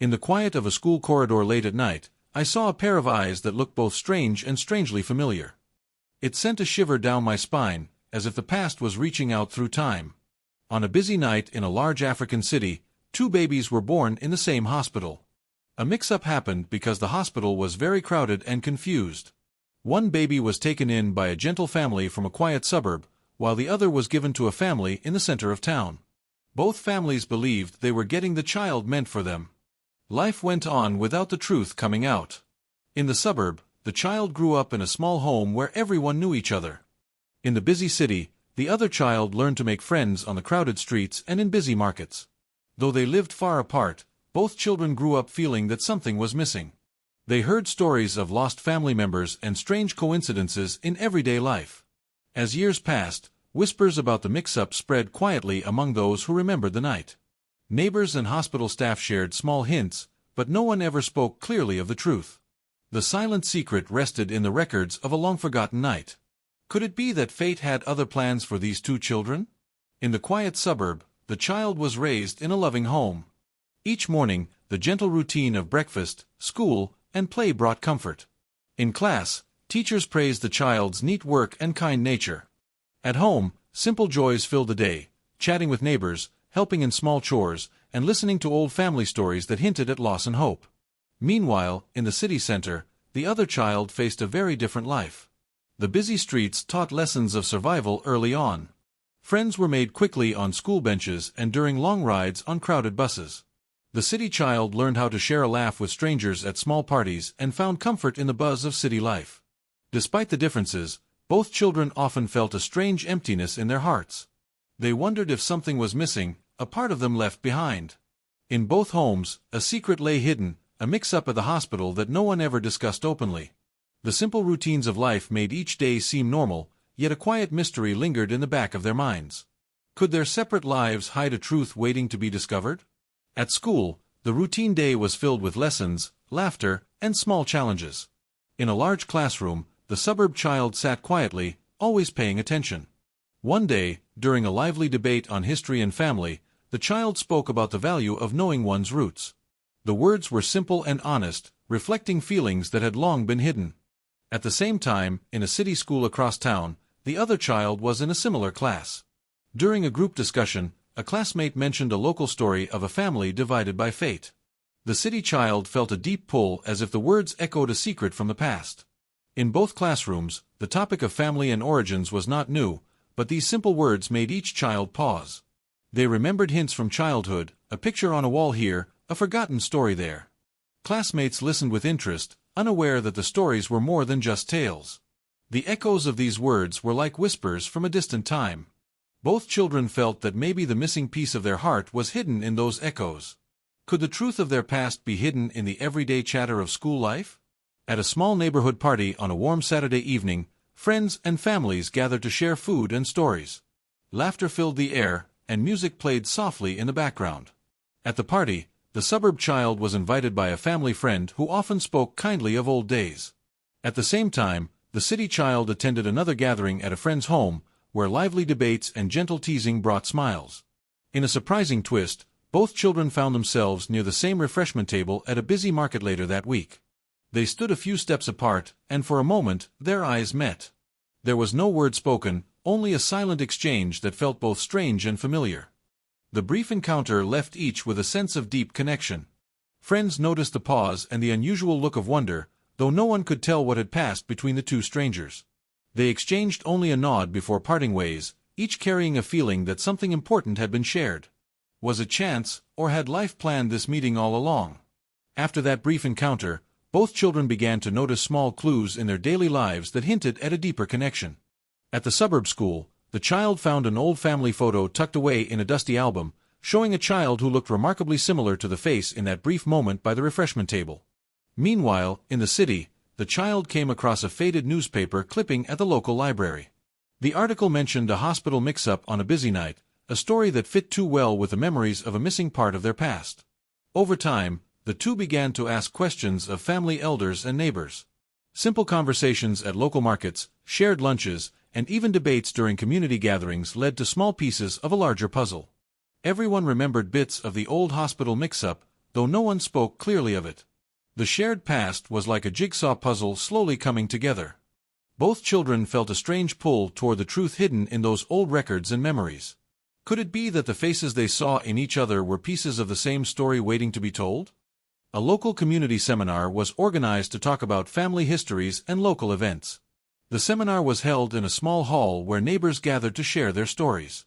In the quiet of a school corridor late at night, I saw a pair of eyes that looked both strange and strangely familiar. It sent a shiver down my spine, as if the past was reaching out through time. On a busy night in a large African city, two babies were born in the same hospital. A mix-up happened because the hospital was very crowded and confused. One baby was taken in by a gentle family from a quiet suburb, while the other was given to a family in the center of town. Both families believed they were getting the child meant for them. Life went on without the truth coming out. In the suburb, the child grew up in a small home where everyone knew each other. In the busy city, the other child learned to make friends on the crowded streets and in busy markets. Though they lived far apart, both children grew up feeling that something was missing. They heard stories of lost family members and strange coincidences in everyday life. As years passed, whispers about the mix-up spread quietly among those who remembered the night. Neighbors and hospital staff shared small hints, but no one ever spoke clearly of the truth. The silent secret rested in the records of a long-forgotten night. Could it be that fate had other plans for these two children? In the quiet suburb, the child was raised in a loving home. Each morning, the gentle routine of breakfast, school, and play brought comfort. In class, teachers praised the child's neat work and kind nature. At home, simple joys filled the day, chatting with neighbors, helping in small chores, and listening to old family stories that hinted at loss and hope. Meanwhile, in the city center, the other child faced a very different life. The busy streets taught lessons of survival early on. Friends were made quickly on school benches and during long rides on crowded buses. The city child learned how to share a laugh with strangers at small parties and found comfort in the buzz of city life. Despite the differences, both children often felt a strange emptiness in their hearts. They wondered if something was missing, a part of them left behind. In both homes, a secret lay hidden, a mix-up at the hospital that no one ever discussed openly. The simple routines of life made each day seem normal, yet a quiet mystery lingered in the back of their minds. Could their separate lives hide a truth waiting to be discovered? At school, the routine day was filled with lessons, laughter, and small challenges. In a large classroom, the suburb child sat quietly, always paying attention. One day, during a lively debate on history and family, the child spoke about the value of knowing one's roots. The words were simple and honest, reflecting feelings that had long been hidden. At the same time, in a city school across town, the other child was in a similar class. During a group discussion, a classmate mentioned a local story of a family divided by fate. The city child felt a deep pull as if the words echoed a secret from the past. In both classrooms, the topic of family and origins was not new, but these simple words made each child pause. They remembered hints from childhood, a picture on a wall here, a forgotten story there. Classmates listened with interest, unaware that the stories were more than just tales. The echoes of these words were like whispers from a distant time. Both children felt that maybe the missing piece of their heart was hidden in those echoes. Could the truth of their past be hidden in the everyday chatter of school life? At a small neighborhood party on a warm Saturday evening, friends and families gathered to share food and stories. Laughter filled the air, and music played softly in the background. At the party, the suburb child was invited by a family friend who often spoke kindly of old days. At the same time, the city child attended another gathering at a friend's home, where lively debates and gentle teasing brought smiles. In a surprising twist, both children found themselves near the same refreshment table at a busy market later that week. They stood a few steps apart, and for a moment, their eyes met. There was no word spoken, only a silent exchange that felt both strange and familiar. The brief encounter left each with a sense of deep connection. Friends noticed the pause and the unusual look of wonder, though no one could tell what had passed between the two strangers. They exchanged only a nod before parting ways, each carrying a feeling that something important had been shared. Was it chance, or had life planned this meeting all along? After that brief encounter, both children began to notice small clues in their daily lives that hinted at a deeper connection. At the suburb school, the child found an old family photo tucked away in a dusty album, showing a child who looked remarkably similar to the face in that brief moment by the refreshment table. Meanwhile, in the city, the child came across a faded newspaper clipping at the local library. The article mentioned a hospital mix-up on a busy night, a story that fit too well with the memories of a missing part of their past. Over time, the two began to ask questions of family elders and neighbors. Simple conversations at local markets, shared lunches, and even debates during community gatherings led to small pieces of a larger puzzle. Everyone remembered bits of the old hospital mix-up, though no one spoke clearly of it. The shared past was like a jigsaw puzzle slowly coming together. Both children felt a strange pull toward the truth hidden in those old records and memories. Could it be that the faces they saw in each other were pieces of the same story waiting to be told? A local community seminar was organized to talk about family histories and local events. The seminar was held in a small hall where neighbors gathered to share their stories.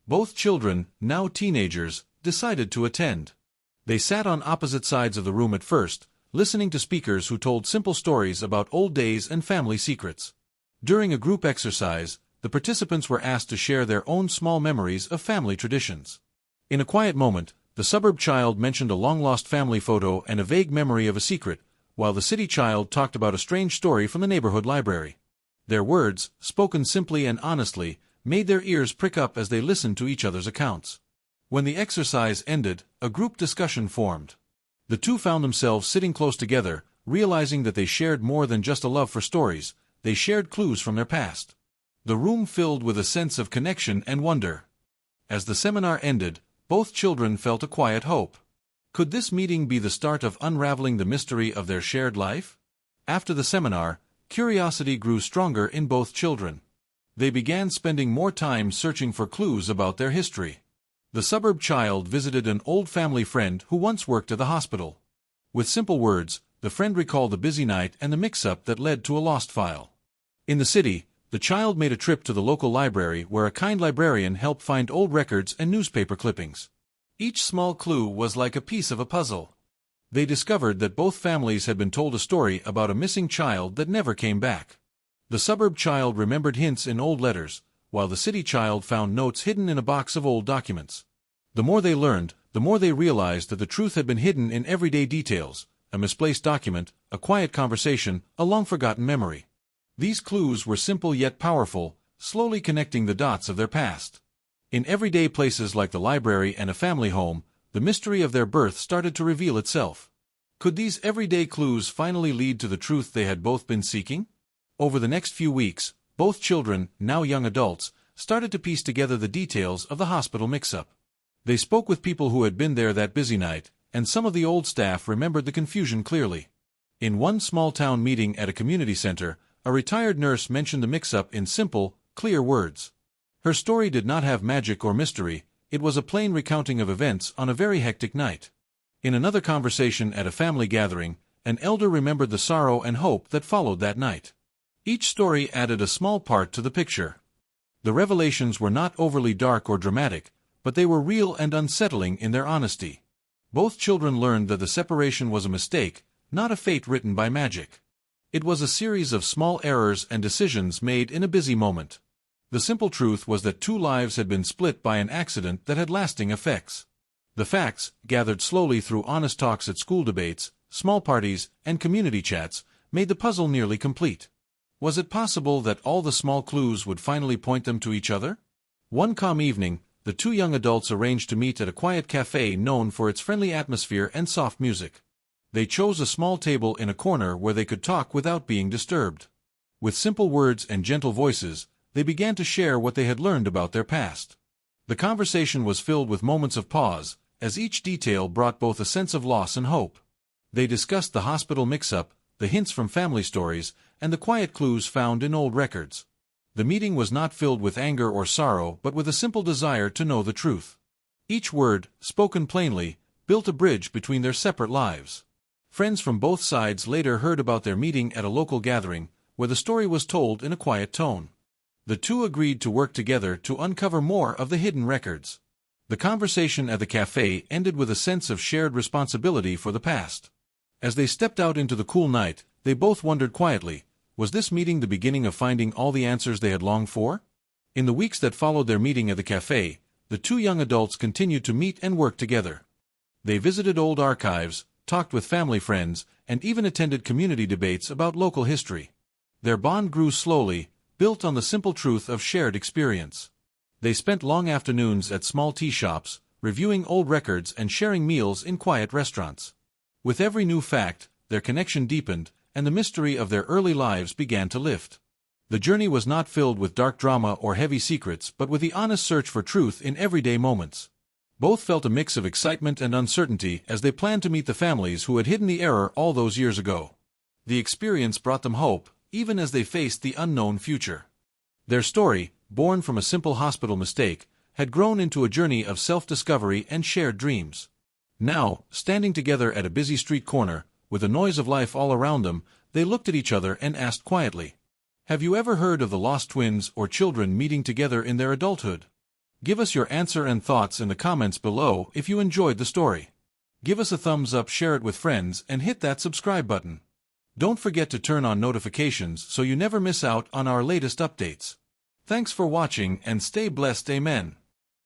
Both children, now teenagers, decided to attend. They sat on opposite sides of the room at first, listening to speakers who told simple stories about old days and family secrets. During a group exercise, the participants were asked to share their own small memories of family traditions. In a quiet moment, the suburb child mentioned a long-lost family photo and a vague memory of a secret, while the city child talked about a strange story from the neighborhood library. Their words, spoken simply and honestly, made their ears prick up as they listened to each other's accounts. When the exercise ended, a group discussion formed. The two found themselves sitting close together, realizing that they shared more than just a love for stories. They shared clues from their past. The room filled with a sense of connection and wonder. As the seminar ended, both children felt a quiet hope. Could this meeting be the start of unraveling the mystery of their shared life? After the seminar, curiosity grew stronger in both children. They began spending more time searching for clues about their history. The suburb child visited an old family friend who once worked at the hospital. With simple words, the friend recalled the busy night and the mix-up that led to a lost file. In the city, the child made a trip to the local library where a kind librarian helped find old records and newspaper clippings. Each small clue was like a piece of a puzzle. They discovered that both families had been told a story about a missing child that never came back. The suburb child remembered hints in old letters, while the city child found notes hidden in a box of old documents. The more they learned, the more they realized that the truth had been hidden in everyday details: a misplaced document, a quiet conversation, a long-forgotten memory. These clues were simple yet powerful, slowly connecting the dots of their past. In everyday places like the library and a family home, the mystery of their birth started to reveal itself. Could these everyday clues finally lead to the truth they had both been seeking? Over the next few weeks, both children, now young adults, started to piece together the details of the hospital mix-up. They spoke with people who had been there that busy night, and some of the old staff remembered the confusion clearly. In one small-town meeting at a community center, a retired nurse mentioned the mix-up in simple, clear words. Her story did not have magic or mystery, it was a plain recounting of events on a very hectic night. In another conversation at a family gathering, an elder remembered the sorrow and hope that followed that night. Each story added a small part to the picture. The revelations were not overly dark or dramatic, but they were real and unsettling in their honesty. Both children learned that the separation was a mistake, not a fate written by magic. It was a series of small errors and decisions made in a busy moment. The simple truth was that two lives had been split by an accident that had lasting effects. The facts, gathered slowly through honest talks at school debates, small parties, and community chats, made the puzzle nearly complete. Was it possible that all the small clues would finally point them to each other? One calm evening, the two young adults arranged to meet at a quiet cafe known for its friendly atmosphere and soft music. They chose a small table in a corner where they could talk without being disturbed. With simple words and gentle voices, they began to share what they had learned about their past. The conversation was filled with moments of pause, as each detail brought both a sense of loss and hope. They discussed the hospital mix-up, the hints from family stories, and the quiet clues found in old records. The meeting was not filled with anger or sorrow but with a simple desire to know the truth. Each word, spoken plainly, built a bridge between their separate lives. Friends from both sides later heard about their meeting at a local gathering, where the story was told in a quiet tone. The two agreed to work together to uncover more of the hidden records. The conversation at the cafe ended with a sense of shared responsibility for the past. As they stepped out into the cool night, they both wondered quietly, was this meeting the beginning of finding all the answers they had longed for? In the weeks that followed their meeting at the cafe, the two young adults continued to meet and work together. They visited old archives, talked with family friends, and even attended community debates about local history. Their bond grew slowly, built on the simple truth of shared experience. They spent long afternoons at small tea shops, reviewing old records and sharing meals in quiet restaurants. With every new fact, their connection deepened, and the mystery of their early lives began to lift. The journey was not filled with dark drama or heavy secrets but with the honest search for truth in everyday moments. Both felt a mix of excitement and uncertainty as they planned to meet the families who had hidden the error all those years ago. The experience brought them hope, even as they faced the unknown future. Their story, born from a simple hospital mistake, had grown into a journey of self-discovery and shared dreams. Now, standing together at a busy street corner, with the noise of life all around them, they looked at each other and asked quietly, "Have you ever heard of the lost twins or children meeting together in their adulthood?" Give us your answer and thoughts in the comments below if you enjoyed the story. Give us a thumbs up, share it with friends, and hit that subscribe button. Don't forget to turn on notifications so you never miss out on our latest updates. Thanks for watching and stay blessed. Amen.